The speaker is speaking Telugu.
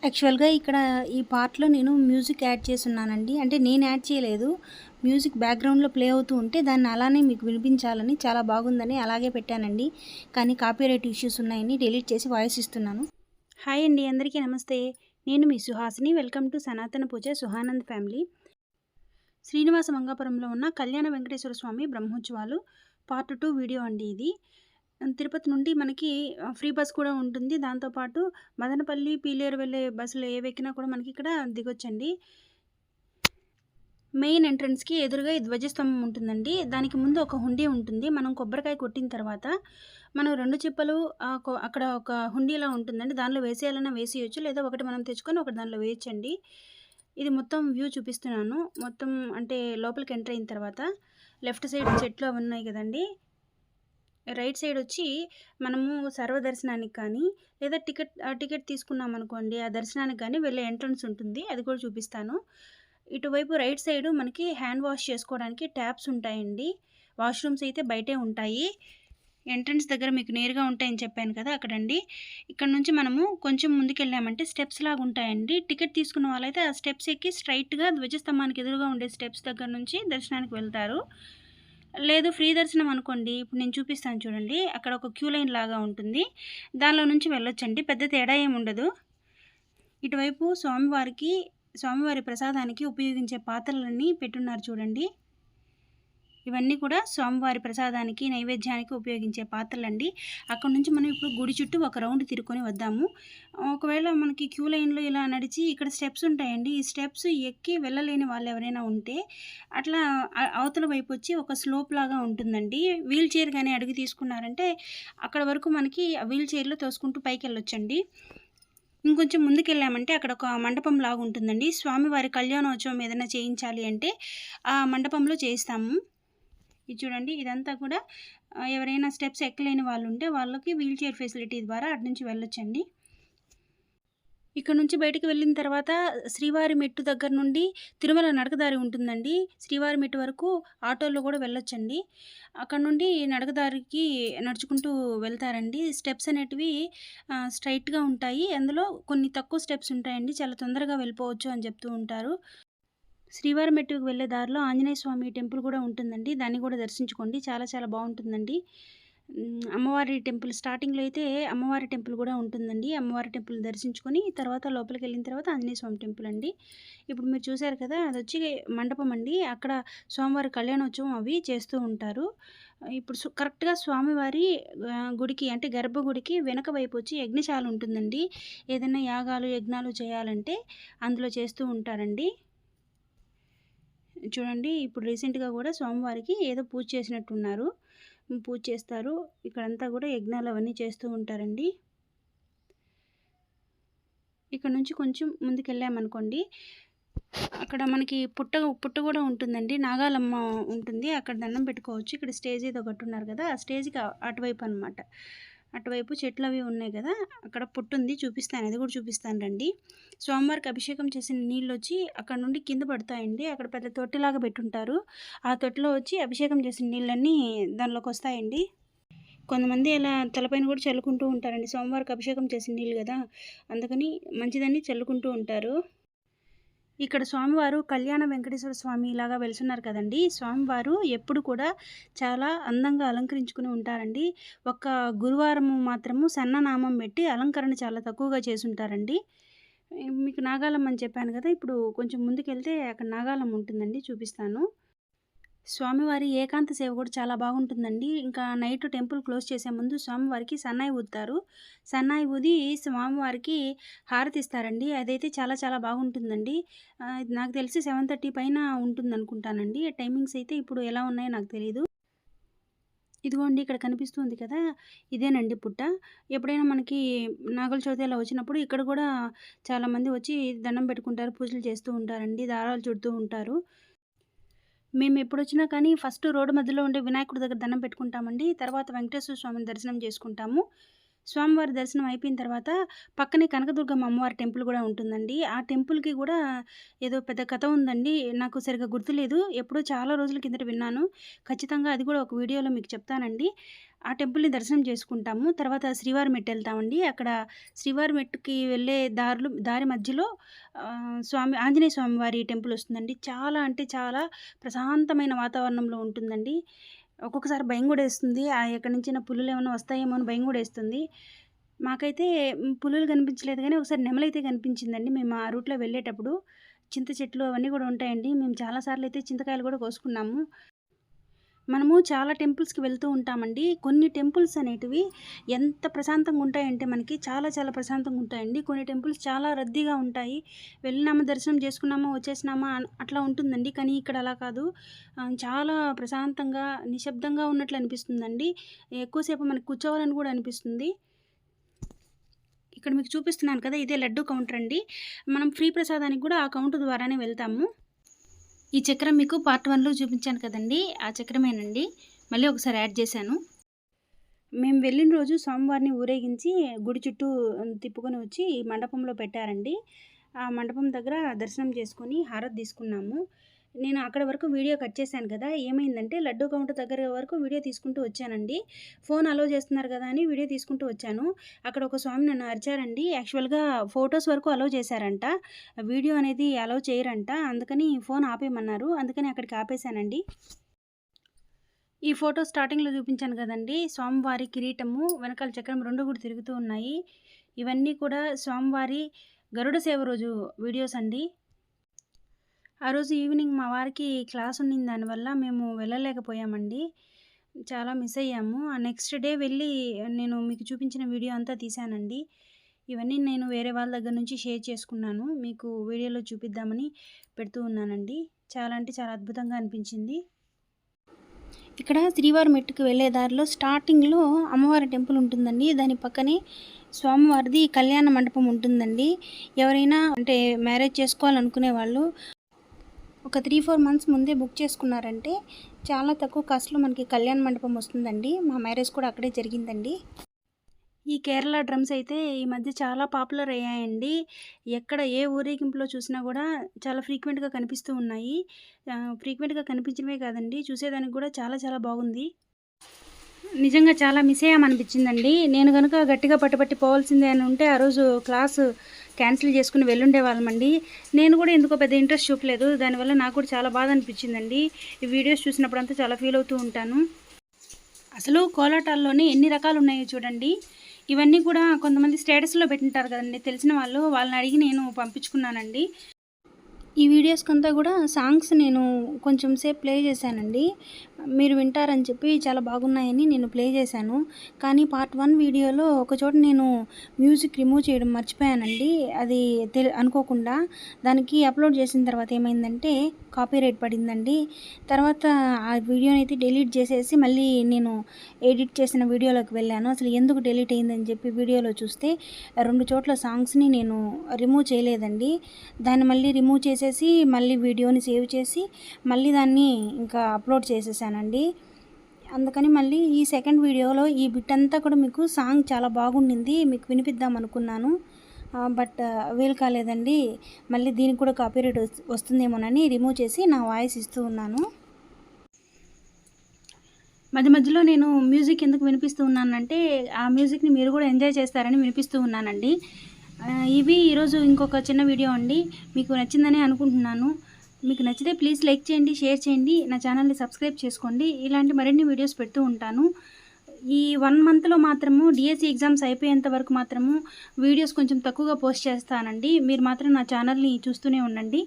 యాక్చువల్‌గా ఇక్కడ ఈ పార్ట్‌లో నేను మ్యూజిక్ యాడ్ చేసున్నానండి. అంటే నేను యాడ్ చేయలేదు. మ్యూజిక్ బ్యాక్‌గ్రౌండ్‌లో ప్లే అవుతూ ఉంటే దాన్ని అలానే మీకు వినిపించాలని చాలా బాగుందని అలాగే పెట్టానండి. కానీ కాపీరైట్ ఇష్యూస్ ఉన్నాయని డిలీట్ చేసి వాయిస్ ఇస్తున్నాను. హాయ్ అండి. అందరికీ నమస్తే. నేను మీ సుహాసిని. వెల్కమ్ టు సనాతన పూజ సుహానంద్ ఫ్యామిలీ. శ్రీనివాస మంగాపురంలో ఉన్న కళ్యాణ వెంకటేశ్వర స్వామి బ్రహ్మోత్సవాలు పార్ట్ 2 వీడియో అండి ఇది. తిరుపతి నుండి మనకి ఫ్రీ బస్ కూడా ఉంటుంది. దాంతో పాటు మదనపల్లి, పీలేరు వెళ్ళే బస్సులు ఏవెక్కినా కూడా మనకి ఇక్కడ దిగొచ్చండి. మెయిన్ ఎంట్రన్స్‌కి ఎదురుగా ఈ ధ్వజస్తంభం ఉంటుందండి. దానికి ముందు ఒక హుండీ ఉంటుంది. మనం కొబ్బరికాయ కొట్టిన తర్వాత మనం 2 చిప్పలు అక్కడ ఒక హుండీలా ఉంటుందండి. దానిలో వేసేయాలన్నా వేసేయొచ్చు. లేదా ఒకటి మనం తెచ్చుకొని ఒకటి దానిలో వేయొచ్చండి. ఇది మొత్తం వ్యూ చూపిస్తున్నాను. మొత్తం అంటే లోపలికి ఎంటర్ అయిన తర్వాత లెఫ్ట్ సైడ్ చెట్లు అవి ఉన్నాయి కదండీ! రైట్ సైడ్ వచ్చి మనము సర్వదర్శనానికి కానీ లేదా టికెట్ తీసుకున్నామనుకోండి ఆ దర్శనానికి కానీ వెళ్ళే ఎంట్రన్స్ ఉంటుంది. అది కూడా చూపిస్తాను. ఇటువైపు రైట్ సైడు మనకి హ్యాండ్ వాష్ చేసుకోవడానికి ట్యాప్స్ ఉంటాయండి. వాష్‌రూమ్స్ అయితే బయటే ఉంటాయి. ఎంట్రన్స్ దగ్గర మీకు నేరుగా ఉంటాయని చెప్పాను కదా! అక్కడండి. ఇక్కడ నుంచి మనము కొంచెం ముందుకెళ్ళామంటే స్టెప్స్ లాగా ఉంటాయండి. టికెట్ తీసుకున్న వాళ్ళైతే ఆ స్టెప్స్ ఎక్కి స్ట్రెయిట్‌గా ధ్వజస్తంభానికి ఎదురుగా ఉండే స్టెప్స్ దగ్గర నుంచి దర్శనానికి వెళ్తారు. లేదు ఫ్రీ దర్శనం అనుకోండి. ఇప్పుడు నేను చూపిస్తాను చూడండి. అక్కడ ఒక క్యూ లైన్ లాగా ఉంటుంది. దానిలో నుంచి వెళ్ళొచ్చండి. పెద్ద తేడా ఏమి ఉండదు. ఇటువైపు స్వామివారి ప్రసాదానికి ఉపయోగించే పాత్రలన్నీ పెట్టున్నారు చూడండి. ఇవన్నీ కూడా స్వామివారి ప్రసాదానికి, నైవేద్యానికి ఉపయోగించే పాత్రలండి. అక్కడి నుంచి మనం ఇప్పుడు గుడి చుట్టూ ఒక రౌండ్ తిరుక్కొని వద్దాము. ఒకవేళ మనకి క్యూ లైన్‌లో ఇలా నడిచి ఇక్కడ స్టెప్స్ ఉంటాయండి. ఈ స్టెప్స్ ఎక్కి వెళ్ళలేని వాళ్ళు ఎవరైనా ఉంటే అట్లా అవతల వైపు వచ్చి ఒక స్లోప్ లాగా ఉంటుందండి. వీల్ చైర్ గాని అడిగి తీసుకున్నారంటే అక్కడ వరకు మనకి ఆ వీల్ చైర్‌లో తోసుకుంటూ పైకెళ్ళొచ్చండి. ఇంకొంచెం ముందుకెళ్ళామంటే అక్కడ ఒక మండపం లాగా ఉంటుందండి. స్వామివారి కళ్యాణోత్సవం ఏదైనా చేయించాలి అంటే ఆ మండపంలో చేయిస్తాము. ఇది చూడండి ఇదంతా కూడా ఎవరైనా స్టెప్స్ ఎక్కలేని వాళ్ళుంటే వాళ్ళకి వీల్ చైర్ ఫెసిలిటీ ద్వారా అటు నుంచి వెళ్ళొచ్చండి. ఇక్కడ నుంచి బయటికి వెళ్ళిన తర్వాత శ్రీవారి మెట్టు దగ్గర నుండి తిరుమల నడకదారి ఉంటుందండి. శ్రీవారి మెట్టు వరకు ఆటోలో కూడా వెళ్ళొచ్చండి. అక్కడ నుండి నడకదారికి నడుచుకుంటూ వెళ్తారండి. స్టెప్స్ అనేటివి స్ట్రెయిట్‌గా ఉంటాయి. అందులో కొన్ని తక్కువ స్టెప్స్ ఉంటాయండి. చాలా తొందరగా వెళ్ళిపోవచ్చు అని చెప్తూ ఉంటారు. శ్రీవారి మెట్టుకు వెళ్ళే దారిలో ఆంజనేయ స్వామి టెంపుల్ కూడా ఉంటుందండి. దాన్ని కూడా దర్శించుకోండి. చాలా చాలా బావుంటుందండి. అమ్మవారి టెంపుల్ స్టార్టింగ్‌లో అయితే అమ్మవారి టెంపుల్ కూడా ఉంటుందండి. అమ్మవారి టెంపుల్ దర్శించుకొని తర్వాత లోపలికెళ్ళిన తర్వాత ఆంజనేయ స్వామి టెంపుల్ అండి. ఇప్పుడు మీరు చూసారు కదా! అదొచ్చి మండపం అండి. అక్కడ స్వామివారి కళ్యాణోత్సవం అవి చేస్తూ ఉంటారు. ఇప్పుడు కరెక్ట్‌గా స్వామివారి గుడికి అంటే గర్భగుడికి వెనక వైపు వచ్చి యజ్ఞశాల ఉంటుందండి. ఏదైనా యాగాలు, యజ్ఞాలు చేయాలంటే అందులో చేస్తూ ఉంటారండి. చూడండి ఇప్పుడు రీసెంట్‌గా గూడా స్వామివారికి ఏదో పూజ చేసినట్టున్నారు. పూజ చేస్తారు. ఇక్కడంతా గూడా యజ్ఞాలు అవన్నీ చేస్తూ ఉంటారండి. ఇక్కడ నుంచి కొంచెం ముందుకెళ్ళామనుకోండి, అక్కడ మనకి పుట్ట గూడా ఉంటుందండి. నాగాలమ్మ ఉంటుంది. అక్కడ దండం పెట్టుకోవచ్చు. ఇక్కడ స్టేజ్ ఏదో కట్టున్నారు గదా! ఆ స్టేజ్‌కి అటువైపు అనమాట. అటువైపు చెట్లవి ఉన్నాయి గదా! అక్కడ పుట్టుంది చూపిస్తాను. అది గూడా చూపిస్తాను రండి. స్వామివారికి అభిషేకం చేసిన నీళ్ళొచ్చి అక్కడ నుండి కింద పడతాయండి. అక్కడ పెద్ద తొట్టిలాగా పెట్టుంటారు. ఆ తొట్టిలో వచ్చి అభిషేకం చేసిన నీళ్ళన్నీ దానిలోకొస్తాయండి. కొంతమంది అలా తలపైన గూడా చల్లుకుంటూ ఉంటారండి. స్వామివారికి అభిషేకం చేసిన నీళ్ళు గదా! అందుకని మంచిదని చల్లుకుంటూ ఉంటారు. ఇక్కడ స్వామివారు కళ్యాణ వెంకటేశ్వర స్వామి ఇలాగా వెలిసున్నారు కదండీ! స్వామివారు ఎప్పుడు కూడా చాలా అందంగా అలంకరించుకొని ఉంటారండి. ఒక్క గురువారం మాత్రము సన్ననామం పెట్టి అలంకరణ చాలా తక్కువగా చేసుంటారండి. మీకు నాగాలమ్మ అని చెప్పాను గదా! ఇప్పుడు కొంచెం ముందుకెళ్తే అక్కడ నాగాలమ్మ ఉంటుందండి చూపిస్తాను. స్వామివారి ఏకాంత సేవ కూడా చాలా బాగుంటుందండి. ఇంకా నైట్ టెంపుల్ క్లోజ్ చేసే ముందు స్వామివారికి సన్నాయి ఊదుతారు. సన్నాయి ఊది స్వామివారికి హారతిస్తారండి. అదైతే చాలా చాలా బాగుంటుందండి. నాకు తెలిసి 7:30 పైన ఉంటుందనుకుంటానండి. టైమింగ్స్ అయితే ఇప్పుడు ఎలా ఉన్నాయో నాకు తెలీదు. ఇదిగోండి ఇక్కడ కనిపిస్తుంది కదా! ఇదేనండి పుట్ట. ఎప్పుడైనా మనకి నాగుల చవితి అలా వచ్చినప్పుడు ఇక్కడ కూడా చాలామంది వచ్చి దండం పెట్టుకుంటారు. పూజలు చేస్తూ ఉంటారండి. దారాలు చుడుతూ ఉంటారు. మేమెప్పుడొచ్చినా కానీ ఫస్ట్ రోడ్డు మధ్యలో ఉండే వినాయకుడి దగ్గర దండం పెట్టుకుంటామండి. తర్వాత వెంకటేశ్వర స్వామిని దర్శనం చేసుకుంటాము. స్వామివారి దర్శనం అయిపోయిన తర్వాత పక్కనే కనకదుర్గమ్మ అమ్మవారి టెంపుల్ గూడా ఉంటుందండి. ఆ టెంపుల్‌కి గూడా ఏదో పెద్ద కథ ఉందండి. నాకు సరిగ్గా గుర్తులేదు. ఎప్పుడో చాలా రోజుల కిందట విన్నాను. ఖచ్చితంగా అది గూడా ఒక వీడియోలో మీకు చెప్తానండి. ఆ టెంపుల్‌ని దర్శనం చేసుకుంటాము. తర్వాత శ్రీవారి మెట్టెళ్తామండి. అక్కడ శ్రీవారి మెట్టుకి వెళ్ళే దారి మధ్యలో ఆంజనేయ స్వామి వారి టెంపుల్ వస్తుందండి. చాలా అంటే చాలా ప్రశాంతమైన వాతావరణంలో ఉంటుందండి. ఒక్కొక్కసారి భయం గూడేస్తుంది. ఎక్కడి నుంచైనా పులులేమన్నా వస్తాయేమో అని భయం గూడేస్తుంది. మాకైతే పులులు కనిపించలేదు గానీ, ఒకసారి నెమలైతే కనిపించిందండి. మేము ఆ రూట్‌లో వెళ్ళేటప్పుడు. చింత చెట్లు అవన్నీ గూడా ఉంటాయండి. మేము చాలా సార్లయితే చింతకాయలు గూడా కోసుకున్నాము. మనము చాలా టెంపుల్స్‌కి వెళ్తూ ఉంటామండి. కొన్ని టెంపుల్స్ అనేటివి ఎంత ప్రశాంతంగా ఉంటాయంటే మనకి చాలా చాలా ప్రశాంతంగా ఉంటాయండి. కొన్ని టెంపుల్స్ చాలా రద్దీగా ఉంటాయి. వెళ్ళినామా, దర్శనం చేసుకున్నామా, వచ్చేసినామా అట్లా ఉంటుందండి. కానీ ఇక్కడ అలా కాదు. చాలా ప్రశాంతంగా, నిశ్శబ్దంగా ఉన్నట్లు అనిపిస్తుందండి. ఎక్కువసేపు మనకు కూర్చోవాలని కూడా అనిపిస్తుంది. ఇక్కడ మీకు చూపిస్తున్నాను కదా! ఇదే లడ్డూ కౌంటర్ అండి. మనం ఫ్రీ ప్రసాదానికి కూడా ఆ కౌంటర్ ద్వారానే వెళ్తాము. ఈ చక్రం మీకు పార్ట్ 1లో చూపించాను కదండీ! ఆ చక్రమేనండి. మళ్ళీ ఒకసారి యాడ్ చేశాను. మేము వెళ్ళిన రోజు స్వామివారిని ఊరేగించి గుడి చుట్టూ తిప్పుకొని వచ్చి మండపంలో పెట్టారండి. ఆ మండపం దగ్గర దర్శనం చేసుకొని హారతి తీసుకున్నాము. నేను అక్కడి వరకు వీడియో కట్ చేశాను కదా! ఏమైందంటే లడ్డూ కౌంటర్ దగ్గర వరకు వీడియో తీసుకుంటూ వచ్చానండి. ఫోన్ అలో చేస్తున్నారు కదా అని వీడియో తీసుకుంటూ వచ్చాను. అక్కడ ఒక స్వామి నన్ను అరిచారండి. యాక్చువల్‌గా ఫోటోస్ వరకు అలో చేశారంట. వీడియో అనేది అలో చేయరంట. అందుకని ఫోన్ ఆపేయమన్నారు. అందుకని అక్కడికి ఆపేశానండి. ఈ ఫోటో స్టార్టింగ్‌లో చూపించాను కదండీ! స్వామివారి కిరీటము, వెనకాల చక్రం 2 కూడా తిరుగుతూ ఉన్నాయి. ఇవన్నీ కూడా స్వామివారి గరుడ సేవ రోజు వీడియోస్ అండి. ఆ రోజు ఈవినింగ్ మా వారికి క్లాస్ ఉన్నిన దానివల్ల మేము వెళ్ళలేకపోయామండి. చాలా మిస్ అయ్యాము. ఆ నెక్స్ట్ డే వెళ్ళి నేను మీకు చూపించిన వీడియో అంతా తీశానండి. ఇవన్నీ నేను వేరే వాళ్ళ దగ్గర నుంచి షేర్ చేసుకున్నాను. మీకు వీడియోలో చూపిద్దామని పెడుతూ ఉన్నానండి. చాలా అంటే చాలా అద్భుతంగా అనిపించింది. ఇక్కడ శ్రీవారి మెట్టుకి వెళ్ళే దారిలో స్టార్టింగ్‌లో అమ్మవారి టెంపుల్ ఉంటుందండి. దాని పక్కనే స్వామివారిది కళ్యాణ మండపం ఉంటుందండి. ఎవరైనా అంటే మ్యారేజ్ చేసుకోవాలనుకునే వాళ్ళు ఒక 3, 4 మంత్స్ ముందే బుక్ చేసుకున్నారంటే చాలా తక్కువ కాస్ట్‌లో మనకి కళ్యాణ మండపం వస్తుందండి. మా మ్యారేజ్ కూడా అక్కడే జరిగిందండి. ఈ కేరళ డ్రమ్స్ అయితే ఈ మధ్య చాలా పాపులర్ అయ్యాయండి. ఎక్కడ ఏ ఊరేగింపులో చూసినా గూడా చాలా ఫ్రీక్వెంట్‌గా కనిపిస్తూ ఉన్నాయి. ఫ్రీక్వెంట్‌గా కనిపించడమే కాదండి, చూసేదానికి కూడా చాలా చాలా బాగుంది. నిజంగా చాలా మిస్ అయ్యామనిపించిందండి. నేను గనుక గట్టిగా పట్టుబట్టి పోవాల్సిందే అని ఉంటే ఆ రోజు క్లాసు క్యాన్సిల్ చేసుకొని వెళ్ళుండేవాళ్ళమండి. నేను కూడా ఎందుకో పెద్ద ఇంట్రెస్ట్ చూపలేదు. దానివల్ల నాకు కూడా చాలా బాధ అనిపించిందండి. ఈ వీడియోస్ చూసినప్పుడంతా చాలా ఫీల్ అవుతూ ఉంటాను. అసలు కోలాటాల్లోనే ఎన్ని రకాలు ఉన్నాయో చూడండి. ఇవన్నీ కూడా కొంతమంది స్టేటస్‌లో పెట్టింటారు కదండీ తెలిసిన వాళ్ళు. వాళ్ళని అడిగి నేను పంపించుకున్నానండి. ఈ వీడియోస్‌కంతా గూడా సాంగ్స్ నేను కొంచెం సేపు ప్లే చేశానండి. మీరు వింటారని చెప్పి చాలా బాగున్నాయని నేను ప్లే చేశాను. కానీ పార్ట్ 1 వీడియోలో ఒకచోట నేను మ్యూజిక్ రిమూవ్ చేయడం మర్చిపోయానండి. అది అనుకోకుండా. దానికి అప్‌లోడ్ చేసిన తర్వాత ఏమైందంటే కాపీరైట్ పడిందండి. తర్వాత ఆ వీడియోనైతే డిలీట్ చేసేసి మళ్ళీ నేను ఎడిట్ చేసిన వీడియోలోకి వెళ్ళాను. అసలు ఎందుకు డిలీట్ అయిందని చెప్పి వీడియోలో చూస్తే 2 చోట్ల సాంగ్స్‌ని నేను రిమూవ్ చేయలేదండి. దాన్ని మళ్ళీ రిమూవ్ చేసేసి మళ్ళీ వీడియోని సేవ్ చేసి మళ్ళీ దాన్ని ఇంకా అప్‌లోడ్ చేసేసానండి. అందుకని మళ్ళీ ఈ సెకండ్ వీడియోలో ఈ బిట్ అంతా కూడా మీకు సాంగ్ చాలా బాగుండింది. మీకు వినిపిద్దాం అనుకున్నాను. బట్ వీలు కాలేదండి. మళ్ళీ దీనికి కూడా కాపీరైట్ వస్తుందేమోనని రిమూవ్ చేసి నా వాయిస్ ఇస్తూ ఉన్నాను. మధ్య మధ్యలో నేను మ్యూజిక్ ఎందుకు వినిపిస్తూ ఉన్నానంటే ఆ మ్యూజిక్‌ని మీరు కూడా ఎంజాయ్ చేస్తారని వినిపిస్తూ ఉన్నానండి. ఇవి ఈరోజు ఇంకొక చిన్న వీడియో అండి. మీకు నచ్చిందనే అనుకుంటున్నాను. మీకు నచ్చితే ప్లీజ్ లైక్ చేయండి, షేర్ చేయండి, నా ఛానల్ని సబ్స్క్రైబ్ చేసుకోండి. ఇలాంటి మరిన్ని వీడియోస్ పెడుతూ ఉంటాను. ఈ 1 మంత్‌లో మాత్రము డిఎస్సి ఎగ్జామ్స్ అయిపోయేంత వరకు మాత్రము వీడియోస్ కొంచెం తక్కువగా పోస్ట్ చేస్తానండి. మీరు మాత్రం నా ఛానల్ని చూస్తూనే ఉండండి.